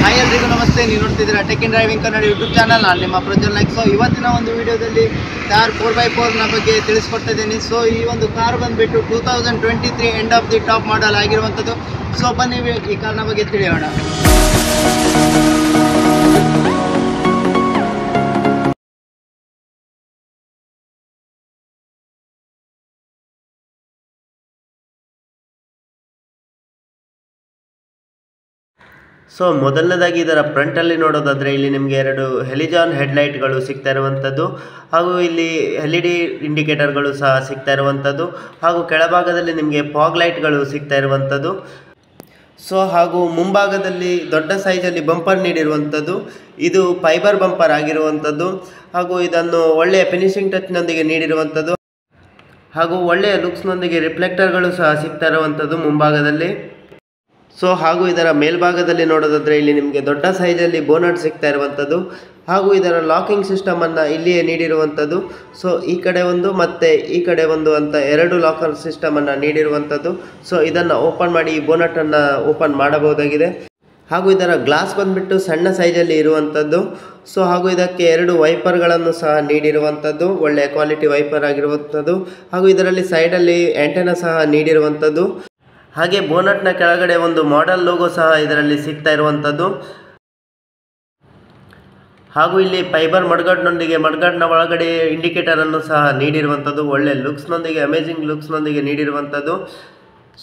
Hi ಎಲ್ರಿಗೂ ನಮಸ್ತೆ. ನೀವು ನೋಡ್ತಿದ್ದೀರಾ tech in driving Kannada YouTube channel. ನಾನು ನಿಮ್ಮ ಪ್ರಜ್ವಲ್ ನಾಯ್ಕ್. ಸೊ ಇವತ್ತಿನ ಒಂದು ವಿಡಿಯೋದಲ್ಲಿ ಕಾರ್ 4x4ನ ಬಗ್ಗೆ ತಿಳಿಸ್ಕೊಡ್ತಾ ಇದ್ದೀನಿ. ಸೊ ಈ ಒಂದು ಕಾರ್ ಬಂದುಬಿಟ್ಟು 2023 ಎಂಡ್ ಆಫ್ ದಿ ಟಾಪ್ ಮಾಡಲ್ ಆಗಿರುವಂಥದ್ದು. ಸೊ ಬನ್ನಿ ಈ ಕಾರ್ನ ಬಗ್ಗೆ ತಿಳಿಯೋಣ. ಸೊ ಮೊದಲನೇದಾಗಿ ಇದರ ಫ್ರಂಟಲ್ಲಿ ನೋಡೋದಾದರೆ ಇಲ್ಲಿ ನಿಮಗೆ ಎರಡು ಹೆಲಿಜಾನ್ ಹೆಡ್ಲೈಟ್ಗಳು ಸಿಗ್ತಾ ಇರುವಂಥದ್ದು, ಹಾಗೂ ಇಲ್ಲಿ LED ಇಂಡಿಕೇಟರ್ಗಳು ಸಹ ಸಿಗ್ತಾ ಇರುವಂಥದ್ದು, ಹಾಗೂ ಕೆಳಭಾಗದಲ್ಲಿ ನಿಮಗೆ ಫಾಗ್ ಲೈಟ್ಗಳು ಸಿಗ್ತಾ ಇರುವಂಥದ್ದು. ಸೊ ಹಾಗೂ ಮುಂಭಾಗದಲ್ಲಿ ದೊಡ್ಡ ಸೈಜಲ್ಲಿ ಬಂಪರ್ ನೀಡಿರುವಂಥದ್ದು. ಇದು ಫೈಬರ್ ಬಂಪರ್ ಆಗಿರುವಂಥದ್ದು, ಹಾಗೂ ಇದನ್ನು ಒಳ್ಳೆಯ ಫಿನಿಶಿಂಗ್ ಟಚ್ನೊಂದಿಗೆ ನೀಡಿರುವಂಥದ್ದು, ಹಾಗೂ ಒಳ್ಳೆಯ ಲುಕ್ಸ್ನೊಂದಿಗೆ ರಿಫ್ಲೆಕ್ಟರ್ಗಳು ಸಹ ಸಿಗ್ತಾ ಇರುವಂಥದ್ದು ಮುಂಭಾಗದಲ್ಲಿ. ಸೊ ಹಾಗೂ ಇದರ ಮೇಲ್ಭಾಗದಲ್ಲಿ ನೋಡೋದಾದರೆ ಇಲ್ಲಿ ನಿಮಗೆ ದೊಡ್ಡ ಸೈಜಲ್ಲಿ ಬೋನಟ್ ಸಿಗ್ತಾ ಇರುವಂಥದ್ದು, ಹಾಗೂ ಇದರ ಲಾಕಿಂಗ್ ಸಿಸ್ಟಮನ್ನು ಇಲ್ಲಿಯೇ ನೀಡಿರುವಂಥದ್ದು. ಸೊ ಈ ಕಡೆ ಒಂದು ಮತ್ತು ಈ ಕಡೆ ಒಂದು ಅಂತ ಎರಡು ಲಾಕರ್ ಸಿಸ್ಟಮನ್ನು ನೀಡಿರುವಂಥದ್ದು. ಸೊ ಇದನ್ನು ಓಪನ್ ಮಾಡಿ ಈ ಬೋನಟನ್ನು ಓಪನ್ ಮಾಡಬಹುದಾಗಿದೆ. ಹಾಗೂ ಇದರ ಗ್ಲಾಸ್ ಬಂದುಬಿಟ್ಟು ಸಣ್ಣ ಸೈಜಲ್ಲಿ ಇರುವಂಥದ್ದು. ಸೊ ಹಾಗೂ ಇದಕ್ಕೆ ಎರಡು ವೈಪರ್ಗಳನ್ನು ಸಹ ನೀಡಿರುವಂಥದ್ದು, ಒಳ್ಳೆಯ ಕ್ವಾಲಿಟಿ ವೈಪರ್ ಆಗಿರುವಂಥದ್ದು, ಹಾಗೂ ಇದರಲ್ಲಿ ಸೈಡಲ್ಲಿ ಆ್ಯಂಟೆನಾ ಸಹ ನೀಡಿರುವಂಥದ್ದು. ಹಾಗೆ ಬೋನಟ್ನ ಕೆಳಗಡೆ ಒಂದು ಮಾಡೆಲ್ ಲೋಗೋ ಸಹ ಇದರಲ್ಲಿ ಸಿಗ್ತಾ ಇರುವಂಥದ್ದು. ಹಾಗೂ ಇಲ್ಲಿ ಫೈಬರ್ ಮಡ್ಗಾಡ್ನ ಒಳಗಡೆ ಇಂಡಿಕೇಟರನ್ನು ಸಹ ನೀಡಿರುವಂಥದ್ದು, ಒಳ್ಳೆ ಲುಕ್ಸ್ನೊಂದಿಗೆ ಅಮೇಜಿಂಗ್ ಲುಕ್ಸ್ನೊಂದಿಗೆ ನೀಡಿರುವಂಥದ್ದು.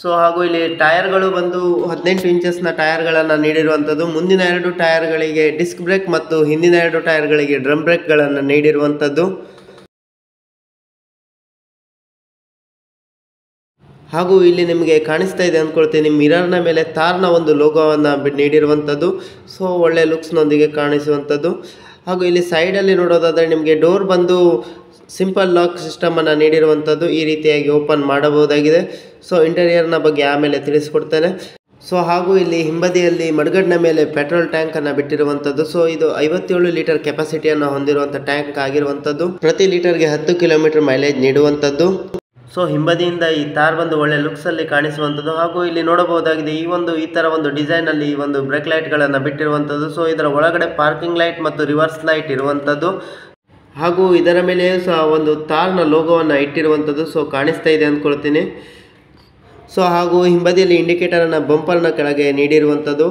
ಸೊ ಹಾಗೂ ಇಲ್ಲಿ ಟೈರ್ಗಳು ಬಂದು 18 ಇಂಚಸ್ನ ಟೈರ್ಗಳನ್ನು ನೀಡಿರುವಂಥದ್ದು. ಮುಂದಿನ ಎರಡು ಟೈರ್ಗಳಿಗೆ ಡಿಸ್ಕ್ ಬ್ರೇಕ್ ಮತ್ತು ಹಿಂದಿನ ಎರಡು ಟೈರ್ಗಳಿಗೆ ಡ್ರಮ್ ಬ್ರೇಕ್ಗಳನ್ನು ನೀಡಿರುವಂಥದ್ದು. ಹಾಗೂ ಇಲ್ಲಿ ನಿಮಗೆ ಕಾಣಿಸ್ತಾ ಇದೆ ಅಂದ್ಕೊಳ್ತೀನಿ, ಮಿರರ್ನ ಮೇಲೆ ತಾರ್ನ ಒಂದು ಲೋಗೋವನ್ನು ನೀಡಿರುವಂಥದ್ದು. ಸೊ ಒಳ್ಳೆ ಲುಕ್ಸ್ನೊಂದಿಗೆ ಕಾಣಿಸುವಂಥದ್ದು. ಹಾಗೂ ಇಲ್ಲಿ ಸೈಡಲ್ಲಿ ನೋಡೋದಾದರೆ ನಿಮಗೆ ಡೋರ್ ಬಂದು ಸಿಂಪಲ್ ಲಾಕ್ ಸಿಸ್ಟಮನ್ನು ನೀಡಿರುವಂಥದ್ದು, ಈ ರೀತಿಯಾಗಿ ಓಪನ್ ಮಾಡಬಹುದಾಗಿದೆ. ಸೊ ಇಂಟೀರಿಯರ್ನ ಬಗ್ಗೆ ಆಮೇಲೆ ತಿಳಿಸ್ಕೊಡ್ತೇನೆ. ಸೊ ಹಾಗೂ ಇಲ್ಲಿ ಹಿಂಬದಿಯಲ್ಲಿ ಮಡ್ಗಡ್ನ ಮೇಲೆ ಪೆಟ್ರೋಲ್ ಟ್ಯಾಂಕನ್ನು ಬಿಟ್ಟಿರುವಂಥದ್ದು. ಸೊ ಇದು 57 ಲೀಟರ್ ಕೆಪಾಸಿಟಿಯನ್ನು ಹೊಂದಿರುವಂಥ ಟ್ಯಾಂಕ್ ಆಗಿರುವಂಥದ್ದು. ಪ್ರತಿ ಲೀಟರ್ಗೆ 10 ಕಿಲೋಮೀಟರ್ ಮೈಲೇಜ್ ನೀಡುವಂಥದ್ದು. ಸೊ ಹಿಂಬದಿಯಿಂದ ಈ ತಾರ್ ಬಂದು ಒಳ್ಳೆ ಲುಕ್ಸಲ್ಲಿ ಕಾಣಿಸುವಂಥದ್ದು. ಹಾಗೂ ಇಲ್ಲಿ ನೋಡಬಹುದಾಗಿದೆ ಈ ಥರ ಒಂದು ಡಿಸೈನಲ್ಲಿ ಈ ಒಂದು ಬ್ರೇಕ್ ಲೈಟ್ಗಳನ್ನು ಬಿಟ್ಟಿರುವಂಥದ್ದು. ಸೊ ಇದರ ಒಳಗಡೆ ಪಾರ್ಕಿಂಗ್ ಲೈಟ್ ಮತ್ತು ರಿವರ್ಸ್ ಲೈಟ್ ಇರುವಂಥದ್ದು, ಹಾಗೂ ಇದರ ಮೇಲೆಯೂ ಸಹ ಒಂದು ತಾರ್ನ ಲೋಗೋವನ್ನು ಇಟ್ಟಿರುವಂಥದ್ದು. ಸೊ ಕಾಣಿಸ್ತಾ ಇದೆ ಅಂದ್ಕೊಳ್ತೀನಿ. ಸೊ ಹಾಗೂ ಹಿಂಬದಿಯಲ್ಲಿ ಇಂಡಿಕೇಟರನ್ನು ಬಂಪರ್ನ ಕೆಳಗೆ ನೀಡಿರುವಂಥದ್ದು.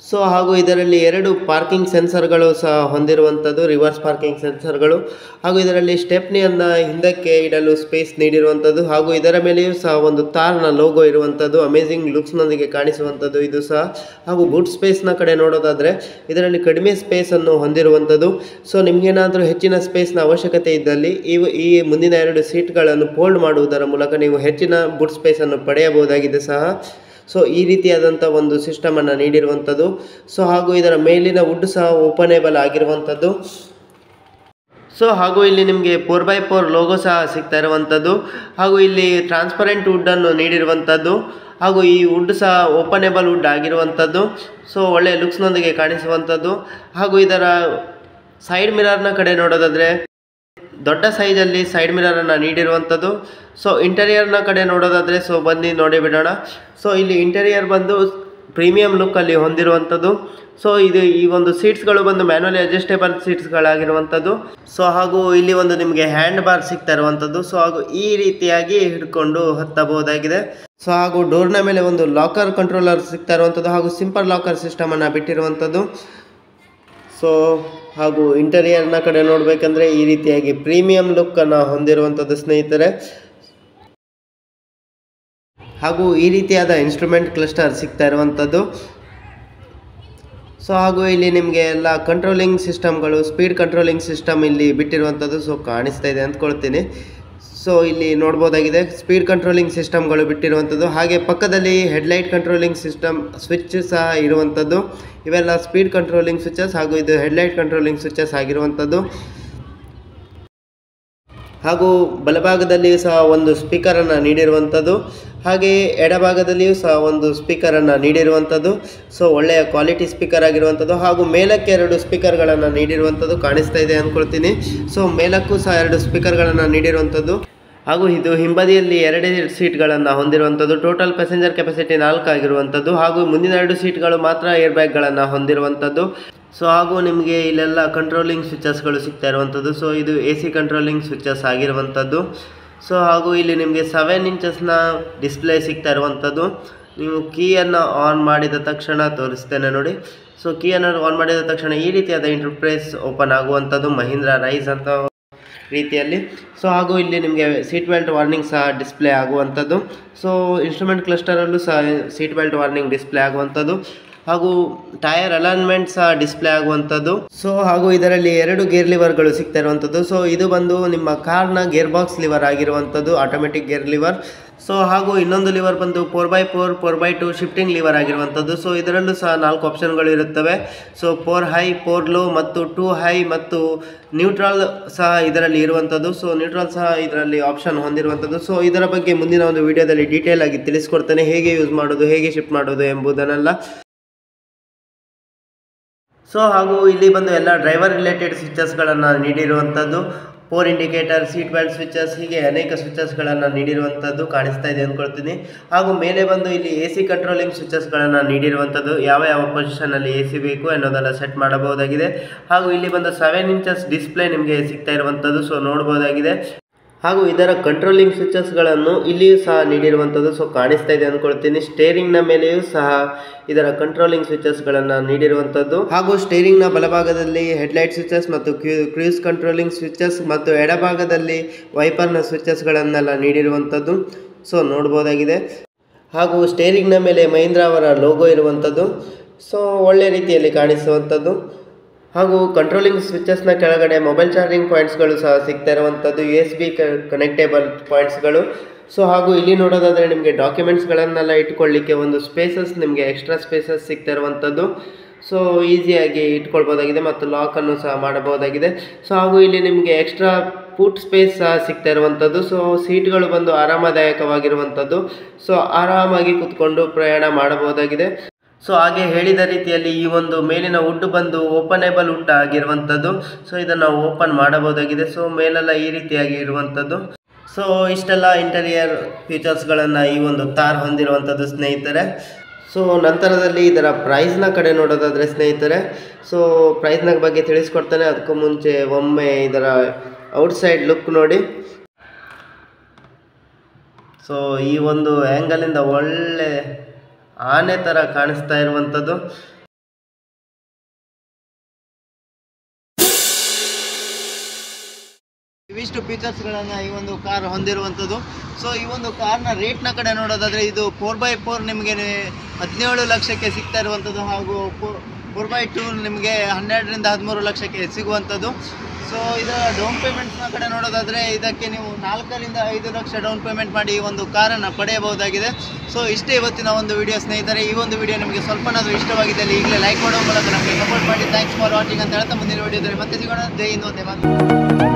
ಸೊ ಹಾಗೂ ಇದರಲ್ಲಿ ಎರಡು ಪಾರ್ಕಿಂಗ್ ಸೆನ್ಸರ್ಗಳು ಸಹ ಹೊಂದಿರುವಂಥದ್ದು, ರಿವರ್ಸ್ ಪಾರ್ಕಿಂಗ್ ಸೆನ್ಸರ್ಗಳು. ಹಾಗೂ ಇದರಲ್ಲಿ ಸ್ಟೆಪ್ನಿಯನ್ನು ಹಿಂದಕ್ಕೆ ಇಡಲು ಸ್ಪೇಸ್ ನೀಡಿರುವಂಥದ್ದು, ಹಾಗೂ ಇದರ ಮೇಲೆಯೂ ಸಹ ಒಂದು ತಾರ್ನ ಲೋಗೋ ಇರುವಂಥದ್ದು, ಅಮೇಜಿಂಗ್ ಲುಕ್ಸ್ನೊಂದಿಗೆ ಕಾಣಿಸುವಂಥದ್ದು ಇದು ಸಹ. ಹಾಗೂ ಬೂಟ್ ಸ್ಪೇಸ್ನ ಕಡೆ ನೋಡೋದಾದರೆ ಇದರಲ್ಲಿ ಕಡಿಮೆ ಸ್ಪೇಸನ್ನು ಹೊಂದಿರುವಂಥದ್ದು. ಸೊ ನಿಮಗೇನಾದರೂ ಹೆಚ್ಚಿನ ಸ್ಪೇಸ್ನ ಅವಶ್ಯಕತೆ ಇದ್ದಲ್ಲಿ ಈ ಮುಂದಿನ ಎರಡು ಸೀಟ್ಗಳನ್ನು ಫೋಲ್ಡ್ ಮಾಡುವುದರ ಮೂಲಕ ನೀವು ಹೆಚ್ಚಿನ ಬೂಟ್ ಸ್ಪೇಸನ್ನು ಪಡೆಯಬಹುದಾಗಿದೆ ಸಹ. ಸೊ ಈ ರೀತಿಯಾದಂಥ ಒಂದು ಸಿಸ್ಟಮನ್ನು ನೀಡಿರುವಂಥದ್ದು. ಸೊ ಹಾಗೂ ಇದರ ಮೇಲಿನ ವುಡ್ ಸಹ ಓಪನೇಬಲ್ ಆಗಿರುವಂಥದ್ದು. ಸೊ ಹಾಗೂ ಇಲ್ಲಿ ನಿಮಗೆ 4x4 ಲೋಗೋ ಸಹ ಸಿಗ್ತಾ ಇರುವಂಥದ್ದು, ಹಾಗೂ ಇಲ್ಲಿ ಟ್ರಾನ್ಸ್ಪರೆಂಟ್ ವುಡ್ಡನ್ನು ನೀಡಿರುವಂಥದ್ದು, ಹಾಗೂ ಈ ವುಡ್ ಸಹ ಓಪನೇಬಲ್ ವುಡ್ ಆಗಿರುವಂಥದ್ದು. ಸೊ ಒಳ್ಳೆಯ ಲುಕ್ಸ್ನೊಂದಿಗೆ ಕಾಣಿಸುವಂಥದ್ದು. ಹಾಗೂ ಇದರ ಸೈಡ್ ಮಿರರ್ನ ಕಡೆ ನೋಡೋದಾದರೆ ದೊಡ್ಡ ಸೈಜಲ್ಲಿ ಸೈಡ್ ಮಿರರನ್ನು ನೀಡಿರುವಂಥದ್ದು. ಸೊ ಇಂಟೀರಿಯರ್ನ ಕಡೆ ನೋಡೋದಾದರೆ ಸೊ ಬನ್ನಿ ನೋಡಿ ಬಿಡೋಣ. ಸೊ ಇಲ್ಲಿ ಇಂಟೀರಿಯರ್ ಬಂದು ಪ್ರೀಮಿಯಂ ಲುಕ್ಕಲ್ಲಿ ಹೊಂದಿರುವಂಥದ್ದು. ಸೊ ಈ ಒಂದು ಸೀಟ್ಸ್ಗಳು ಬಂದು ಮ್ಯಾನ್ಯುವಲಿ ಅಡ್ಜಸ್ಟೇಬಲ್ ಸೀಟ್ಸ್ಗಳಾಗಿರುವಂಥದ್ದು. ಸೊ ಹಾಗೂ ಇಲ್ಲಿ ಒಂದು ನಿಮಗೆ ಹ್ಯಾಂಡ್ ಬಾರ್ ಸಿಗ್ತಾ ಇರುವಂಥದ್ದು. ಸೊ ಹಾಗೂ ಈ ರೀತಿಯಾಗಿ ಹಿಡ್ಕೊಂಡು ಹತ್ತಬಹುದಾಗಿದೆ. ಸೊ ಹಾಗೂ ಡೋರ್ನ ಮೇಲೆ ಒಂದು ಲಾಕರ್ ಕಂಟ್ರೋಲರ್ ಸಿಗ್ತಾ ಇರುವಂಥದ್ದು, ಹಾಗೂ ಸಿಂಪಲ್ ಲಾಕರ್ ಸಿಸ್ಟಮನ್ನು ಬಿಟ್ಟಿರುವಂಥದ್ದು. ಸೊ ಹಾಗೂ ಇಂಟೀರಿಯರ್ನ ಕಡೆ ನೋಡಬೇಕಂದ್ರೆ ಈ ರೀತಿಯಾಗಿ ಪ್ರೀಮಿಯಂ ಲುಕ್ಕನ್ನು ಹೊಂದಿರುವಂಥದ್ದು ಸ್ನೇಹಿತರೆ. ಹಾಗೂ ಈ ರೀತಿಯಾದ ಇನ್ಸ್ಟ್ರೂಮೆಂಟ್ ಕ್ಲಸ್ಟರ್ ಸಿಗ್ತಾ ಇರುವಂಥದ್ದು. ಸೊ ಹಾಗೂ ಇಲ್ಲಿ ನಿಮಗೆ ಎಲ್ಲ ಕಂಟ್ರೋಲಿಂಗ್ ಸಿಸ್ಟಮ್ಗಳು, ಸ್ಪೀಡ್ ಕಂಟ್ರೋಲಿಂಗ್ ಸಿಸ್ಟಮ್ ಇಲ್ಲಿ ಬಿಟ್ಟಿರುವಂಥದ್ದು. ಸೊ ಕಾಣಿಸ್ತಾ ಇದೆ ಅಂದ್ಕೊಳ್ತೀನಿ. ಸೊ ಇಲ್ಲಿ ನೋಡ್ಬೋದಾಗಿದೆ ಸ್ಪೀಡ್ ಕಂಟ್ರೋಲಿಂಗ್ ಸಿಸ್ಟಮ್ಗಳು ಬಿಟ್ಟಿರುವಂಥದ್ದು. ಹಾಗೆ ಪಕ್ಕದಲ್ಲಿ ಹೆಡ್ಲೈಟ್ ಕಂಟ್ರೋಲಿಂಗ್ ಸಿಸ್ಟಮ್ ಸ್ವಿಚ್ ಸಹ ಇರುವಂಥದ್ದು. ಇವೆಲ್ಲ ಸ್ಪೀಡ್ ಕಂಟ್ರೋಲಿಂಗ್ ಸ್ವಿಚಸ್, ಹಾಗೂ ಇದು ಹೆಡ್ಲೈಟ್ ಕಂಟ್ರೋಲಿಂಗ್ ಸ್ವಿಚಸ್ ಆಗಿರುವಂಥದ್ದು. ಹಾಗೂ ಬಲಭಾಗದಲ್ಲಿಯೂ ಸಹ ಒಂದು ಸ್ಪೀಕರನ್ನು ನೀಡಿರುವಂಥದ್ದು, ಹಾಗೆ ಎಡಭಾಗದಲ್ಲಿಯೂ ಸಹ ಒಂದು ಸ್ಪೀಕರನ್ನು ನೀಡಿರುವಂಥದ್ದು. ಸೊ ಒಳ್ಳೆಯ ಕ್ವಾಲಿಟಿ ಸ್ಪೀಕರ್ ಆಗಿರುವಂಥದ್ದು. ಹಾಗೂ ಮೇಲಕ್ಕೆ ಎರಡು ಸ್ಪೀಕರ್ಗಳನ್ನು ನೀಡಿರುವಂಥದ್ದು ಕಾಣಿಸ್ತಾ ಇದೆ ಅಂದ್ಕೊಳ್ತೀನಿ. ಸೊ ಮೇಲಕ್ಕೂ ಸಹ ಎರಡು ಸ್ಪೀಕರ್ಗಳನ್ನು ನೀಡಿರುವಂಥದ್ದು. ಹಾಗೂ ಇದು ಹಿಂಬದಿಯಲ್ಲಿ 2 ಸೀಟ್ಗಳನ್ನು ಹೊಂದಿರುವಂಥದ್ದು. ಟೋಟಲ್ ಪ್ಯಾಸೆಂಜರ್ ಕೆಪಾಸಿಟಿ 4 ಆಗಿರುವಂಥದ್ದು. ಹಾಗೂ ಮುಂದಿನ 2 ಸೀಟ್ಗಳು ಮಾತ್ರ ಏರ್ ಬ್ಯಾಗ್ಗಳನ್ನು ಹೊಂದಿರುವಂಥದ್ದು. ಸೊ ಹಾಗೂ ನಿಮಗೆ ಇಲ್ಲೆಲ್ಲ ಕಂಟ್ರೋಲಿಂಗ್ ಸ್ವಿಚಸ್ಗಳು ಸಿಗ್ತಾ ಇರುವಂಥದ್ದು. ಸೊ ಇದು AC ಕಂಟ್ರೋಲಿಂಗ್ ಸ್ವಿಚಸ್ ಆಗಿರುವಂಥದ್ದು. ಸೊ ಹಾಗೂ ಇಲ್ಲಿ ನಿಮಗೆ 7 ಇಂಚಸ್ನ ಡಿಸ್ಪ್ಲೇ ಸಿಗ್ತಾ ಇರುವಂಥದ್ದು. ನೀವು ಕೀಯನ್ನು ಆನ್ ಮಾಡಿದ ತಕ್ಷಣ ತೋರಿಸ್ತೇನೆ ನೋಡಿ. ಸೊ ಕೀಯನ್ನು ಆನ್ ಮಾಡಿದ ತಕ್ಷಣ ಈ ರೀತಿಯಾದ ಇಂಟರ್ಫೇಸ್ ಓಪನ್ ಆಗುವಂಥದ್ದು ಮಹೀಂದ್ರ ರೈಸ್ ಅಂತ ರೀತಿಯಲ್ಲಿ. ಸೊ ಹಾಗೂ ಇಲ್ಲಿ ನಿಮಗೆ ಸೀಟ್ ಬೆಲ್ಟ್ ವಾರ್ನಿಂಗ್ ಸಹ ಡಿಸ್ಪ್ಲೇ ಆಗುವಂಥದ್ದು. ಸೊ ಇನ್ಸ್ಟ್ರೂಮೆಂಟ್ ಕ್ಲಸ್ಟರಲ್ಲೂ ಸಹ ಸೀಟ್ ಬೆಲ್ಟ್ ವಾರ್ನಿಂಗ್ ಡಿಸ್ಪ್ಲೇ ಆಗುವಂಥದ್ದು. ಹಾಗೂ ಟೈರ್ ಅಲೈನ್ಮೆಂಟ್ ಸಹ ಡಿಸ್ಪ್ಲೇ ಆಗುವಂಥದ್ದು. ಸೊ ಹಾಗೂ ಇದರಲ್ಲಿ 2 ಗೇರ್ ಲಿವರ್ಗಳು ಸಿಗ್ತಾ ಇರುವಂಥದ್ದು. ಸೊ ಇದು ಬಂದು ನಿಮ್ಮ ಕಾರ್ನ ಗೇರ್ ಬಾಕ್ಸ್ ಲಿವರ್ ಆಗಿರುವಂಥದ್ದು, ಆಟೋಮೆಟಿಕ್ ಗೇರ್ ಲಿವರ್. ಸೊ ಹಾಗೂ ಇನ್ನೊಂದು ಲಿವರ್ ಬಂದು 4x4 4x2 ಶಿಫ್ಟಿಂಗ್ ಲಿವರ್ ಆಗಿರುವಂಥದ್ದು. ಸೊ ಇದರಲ್ಲೂ ಸಹ 4 ಆಪ್ಷನ್ಗಳು ಇರುತ್ತವೆ. ಸೊ 4 ಹೈ 4 ಲೋ ಮತ್ತು 2 ಹೈ ಮತ್ತು ನ್ಯೂಟ್ರಲ್ ಸಹ ಇದರಲ್ಲಿ ಇರುವಂಥದ್ದು. ಸೊ ನ್ಯೂಟ್ರಲ್ ಸಹ ಇದರಲ್ಲಿ ಆಪ್ಷನ್ ಹೊಂದಿರುವಂಥದ್ದು. ಸೊ ಇದರ ಬಗ್ಗೆ ಮುಂದಿನ ಒಂದು ವಿಡಿಯೋದಲ್ಲಿ ಡೀಟೇಲ್ ಆಗಿ ತಿಳಿಸ್ಕೊಡ್ತೇನೆ, ಹೇಗೆ ಯೂಸ್ ಮಾಡೋದು, ಹೇಗೆ ಶಿಫ್ಟ್ ಮಾಡೋದು ಎಂಬುದನ್ನೆಲ್ಲ. ಸೊ ಹಾಗೂ ಇಲ್ಲಿ ಬಂದು ಎಲ್ಲ ಡ್ರೈವರ್ ರಿಲೇಟೆಡ್ ಸ್ವಿಚಸ್ಗಳನ್ನು ನೀಡಿರುವಂಥದ್ದು. 4 ಇಂಡಿಕೇಟರ್, ಸೀಟ್ ಬೆಲ್ಟ್ ಸ್ವಿಚಸ್, ಹೀಗೆ ಅನೇಕ ಸ್ವಿಚಸ್ಗಳನ್ನು ನೀಡಿರುವಂಥದ್ದು ಕಾಣಿಸ್ತಾ ಇದೆ ಅಂದ್ಕೊಳ್ತೀನಿ. ಹಾಗೂ ಮೇಲೆ ಬಂದು ಇಲ್ಲಿ AC ಕಂಟ್ರೋಲಿಂಗ್ ಸ್ವಿಚಸ್ಗಳನ್ನು ನೀಡಿರುವಂಥದ್ದು. ಯಾವ ಪೊಸಿಷನಲ್ಲಿ AC ಬೇಕು ಅನ್ನೋದನ್ನು ಸೆಟ್ ಮಾಡಬಹುದಾಗಿದೆ. ಹಾಗೂ ಇಲ್ಲಿ ಬಂದು 7 ಇಂಚಸ್ ಡಿಸ್ಪ್ಲೇ ನಿಮಗೆ ಸಿಗ್ತಾ ಇರುವಂಥದ್ದು. ಸೊ ನೋಡ್ಬೋದಾಗಿದೆ. ಹಾಗೂ ಇದರ ಕಂಟ್ರೋಲಿಂಗ್ ಸ್ವಿಚಸ್ಗಳನ್ನು ಇಲ್ಲಿಯೂ ಸಹ ನೀಡಿರುವಂಥದ್ದು. ಸೊ ಕಾಣಿಸ್ತಾ ಇದೆ ಅಂದ್ಕೊಳ್ತೀನಿ. ಸ್ಟೇರಿಂಗ್ನ ಮೇಲೆಯೂ ಸಹ ಇದರ ಕಂಟ್ರೋಲಿಂಗ್ ಸ್ವಿಚಸ್ಗಳನ್ನು ನೀಡಿರುವಂಥದ್ದು. ಹಾಗೂ ಸ್ಟೇರಿಂಗ್ನ ಬಲಭಾಗದಲ್ಲಿ ಹೆಡ್ಲೈಟ್ ಸ್ವಿಚಸ್ ಮತ್ತು ಕ್ರೂಸ್ ಕಂಟ್ರೋಲಿಂಗ್ ಸ್ವಿಚಸ್ ಮತ್ತು ಎಡಭಾಗದಲ್ಲಿ ವೈಪರ್ನ ಸ್ವಿಚಸ್ಗಳನ್ನೆಲ್ಲ ನೀಡಿರುವಂಥದ್ದು. ಸೊ ನೋಡ್ಬೋದಾಗಿದೆ. ಹಾಗೂ ಸ್ಟೇರಿಂಗ್ನ ಮೇಲೆ ಮಹೀಂದ್ರ ಅವರ ಲೋಗೋ ಇರುವಂಥದ್ದು. ಸೊ ಒಳ್ಳೆ ರೀತಿಯಲ್ಲಿ ಕಾಣಿಸುವಂಥದ್ದು. ಹಾಗೂ ಕಂಟ್ರೋಲಿಂಗ್ ಸ್ವಿಚಸ್ನ ಕೆಳಗಡೆ ಮೊಬೈಲ್ ಚಾರ್ಜಿಂಗ್ ಪಾಯಿಂಟ್ಸ್ಗಳು ಸಹ ಸಿಗ್ತಾ ಇರುವಂಥದ್ದು, USB ಕನೆಕ್ಟೇಬಲ್ ಪಾಯಿಂಟ್ಸ್ಗಳು. ಸೊ ಹಾಗೂ ಇಲ್ಲಿ ನೋಡೋದಾದರೆ ನಿಮಗೆ ಡಾಕ್ಯುಮೆಂಟ್ಸ್ಗಳನ್ನೆಲ್ಲ ಇಟ್ಕೊಳ್ಳಿಕ್ಕೆ ಒಂದು ಸ್ಪೇಸಸ್, ನಿಮಗೆ ಎಕ್ಸ್ಟ್ರಾ ಸ್ಪೇಸಸ್ ಸಿಗ್ತಾ ಇರುವಂಥದ್ದು. ಸೊ ಈಸಿಯಾಗಿ ಇಟ್ಕೊಳ್ಬೋದಾಗಿದೆ ಮತ್ತು ಲಾಕನ್ನು ಸಹ ಮಾಡಬಹುದಾಗಿದೆ. ಸೊ ಹಾಗೂ ಇಲ್ಲಿ ನಿಮಗೆ ಎಕ್ಸ್ಟ್ರಾ ಫುಟ್ ಸ್ಪೇಸ್ ಸಹ ಸಿಗ್ತಾ ಇರುವಂಥದ್ದು. ಸೊ ಸೀಟ್ಗಳು ಬಂದು ಆರಾಮದಾಯಕವಾಗಿರುವಂಥದ್ದು. ಸೊ ಆರಾಮಾಗಿ ಕೂತ್ಕೊಂಡು ಪ್ರಯಾಣ ಮಾಡಬಹುದಾಗಿದೆ. ಸೊ ಹಾಗೆ ಹೇಳಿದ ರೀತಿಯಲ್ಲಿ ಈ ಒಂದು ಮೇಲಿನ ವುಡ್ ಬಂದು ಓಪನೇಬಲ್ ವುಡ್ ಆಗಿರುವಂಥದ್ದು. ಸೊ ಇದನ್ನು ಓಪನ್ ಮಾಡಬಹುದಾಗಿದೆ. ಸೊ ಮೇಲೆಲ್ಲ ಈ ರೀತಿಯಾಗಿ ಇರುವಂಥದ್ದು. ಸೊ ಇಷ್ಟೆಲ್ಲ ಇಂಟೀರಿಯರ್ ಫೀಚರ್ಸ್ಗಳನ್ನು ಈ ಒಂದು ಥಾರ್ ಹೊಂದಿರುವಂಥದ್ದು ಸ್ನೇಹಿತರೆ. ಸೊ ನಂತರದಲ್ಲಿ ಇದರ ಪ್ರೈಸ್ನ ಕಡೆ ನೋಡೋದಾದರೆ ಸ್ನೇಹಿತರೆ, ಸೊ ಪ್ರೈಸ್ನ ಬಗ್ಗೆ ತಿಳಿಸ್ಕೊಡ್ತಾನೆ. ಅದಕ್ಕೂ ಮುಂಚೆ ಒಮ್ಮೆ ಇದರ ಔಟ್ಸೈಡ್ ಲುಕ್ ನೋಡಿ. ಸೊ ಈ ಒಂದು ಆ್ಯಂಗಲಿಂದ ಒಳ್ಳೆ ಆನೆ ಥರ ಕಾಣಿಸ್ತಾ ಇರುವಂಥದ್ದು. ಇವಿಷ್ಟು ಫೀಚರ್ಸ್ಗಳನ್ನು ಈ ಒಂದು ಕಾರ್ ಹೊಂದಿರುವಂಥದ್ದು. ಸೊ ಈ ಒಂದು ಕಾರ್ನ ರೇಟ್ನ ಕಡೆ ನೋಡೋದಾದರೆ ಇದು 4x4 ನಿಮಗೆ 17 ಲಕ್ಷಕ್ಕೆ ಸಿಗ್ತಾ ಇರುವಂಥದ್ದು. ಹಾಗೂ 4x2 ನಿಮಗೆ 12 ರಿಂದ 13 ಲಕ್ಷಕ್ಕೆ ಸಿಗುವಂಥದ್ದು. ಸೊ ಇದರ ಡೌನ್ ಪೇಮೆಂಟ್ಸ್ನ ಕಡೆ ನೋಡೋದಾದರೆ ಇದಕ್ಕೆ ನೀವು 4 ರಿಂದ 5 ಲಕ್ಷ ಡೌನ್ ಪೇಮೆಂಟ್ ಮಾಡಿ ಈ ಒಂದು ಕಾರನ್ನು ಪಡೆಯಬಹುದಾಗಿದೆ. ಸೊ ಇಷ್ಟೇ ಇವತ್ತಿನ ಒಂದು ವಿಡಿಯೋ ಸ್ನೇಹಿತರೆ. ಈ ಒಂದು ವಿಡಿಯೋ ನಿಮಗೆ ಸ್ವಲ್ಪನಾದರೂ ಇಷ್ಟವಾಗಿದ್ದಲ್ಲಿ ಈಗಲೇ ಲೈಕ್ ಮಾಡೋ ಮೂಲಕ ನಮಗೆ ಸಪೋರ್ಟ್ ಮಾಡಿ. ಥ್ಯಾಂಕ್ಸ್ ಫಾರ್ ವಾಚಿಂಗ್ ಅಂತ ಹೇಳ್ತಾ ಮುಂದಿನ ವಿಡಿಯೋದಲ್ಲಿ ಮತ್ತೆ ಸಿಗೋಣ. ಜೈ ಹಿಂದ್, ವಂದೇ ಮಾತರಂ.